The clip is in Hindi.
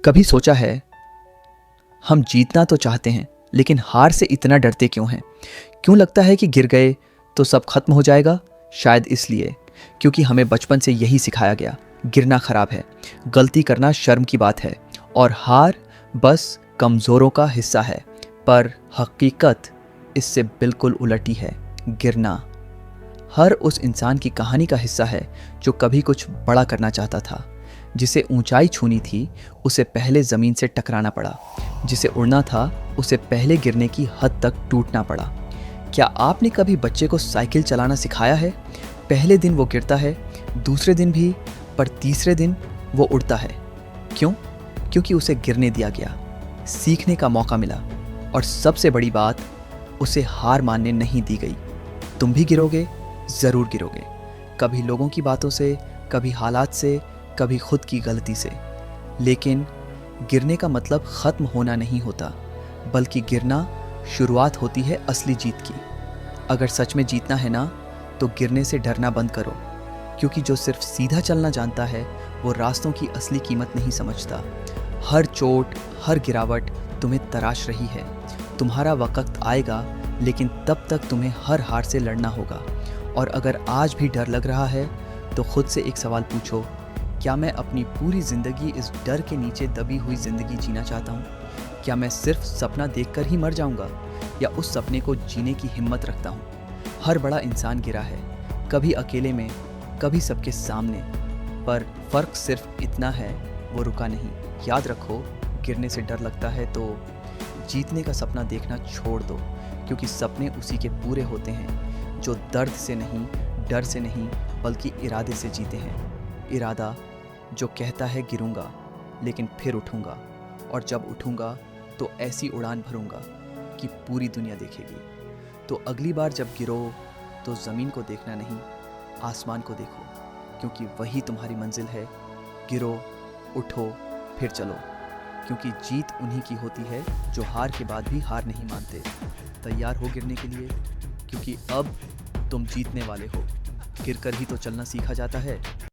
कभी सोचा है हम जीतना तो चाहते हैं लेकिन हार से इतना डरते क्यों हैं? क्यों लगता है कि गिर गए तो सब खत्म हो जाएगा? शायद इसलिए क्योंकि हमें बचपन से यही सिखाया गया, गिरना खराब है, गलती करना शर्म की बात है और हार बस कमज़ोरों का हिस्सा है। पर हकीकत इससे बिल्कुल उलटी है। गिरना हर उस इंसान की कहानी का हिस्सा है जो कभी कुछ बड़ा करना चाहता था। जिसे ऊंचाई छूनी थी उसे पहले ज़मीन से टकराना पड़ा, जिसे उड़ना था उसे पहले गिरने की हद तक टूटना पड़ा। क्या आपने कभी बच्चे को साइकिल चलाना सिखाया है? पहले दिन वो गिरता है, दूसरे दिन भी, पर तीसरे दिन वो उड़ता है। क्यों? क्योंकि उसे गिरने दिया गया, सीखने का मौका मिला और सबसे बड़ी बात, उसे हार मानने नहीं दी गई। तुम भी गिरोगे, ज़रूर गिरोगे, कभी लोगों की बातों से, कभी हालात से, कभी खुद की गलती से। लेकिन गिरने का मतलब ख़त्म होना नहीं होता, बल्कि गिरना शुरुआत होती है असली जीत की। अगर सच में जीतना है ना, तो गिरने से डरना बंद करो, क्योंकि जो सिर्फ सीधा चलना जानता है वो रास्तों की असली कीमत नहीं समझता। हर चोट, हर गिरावट तुम्हें तराश रही है। तुम्हारा वक्त आएगा, लेकिन तब तक तुम्हें हर हार से लड़ना होगा। और अगर आज भी डर लग रहा है तो खुद से एक सवाल पूछो, क्या मैं अपनी पूरी ज़िंदगी इस डर के नीचे दबी हुई ज़िंदगी जीना चाहता हूँ? क्या मैं सिर्फ सपना देखकर ही मर जाऊँगा, या उस सपने को जीने की हिम्मत रखता हूँ? हर बड़ा इंसान गिरा है, कभी अकेले में, कभी सबके सामने, पर फ़र्क सिर्फ इतना है, वो रुका नहीं। याद रखो, गिरने से डर लगता है तो जीतने का सपना देखना छोड़ दो, क्योंकि सपने उसी के पूरे होते हैं जो दर्द से नहीं, डर से नहीं, बल्कि इरादे से जीते हैं। इरादा जो कहता है गिरूंगा लेकिन फिर उठूंगा, और जब उठूंगा तो ऐसी उड़ान भरूंगा कि पूरी दुनिया देखेगी। तो अगली बार जब गिरो तो ज़मीन को देखना नहीं, आसमान को देखो, क्योंकि वही तुम्हारी मंजिल है। गिरो, उठो, फिर चलो, क्योंकि जीत उन्हीं की होती है जो हार के बाद भी हार नहीं मानते। तैयार हो गिरने के लिए, क्योंकि अब तुम जीतने वाले हो। गिरकर ही तो चलना सीखा जाता है।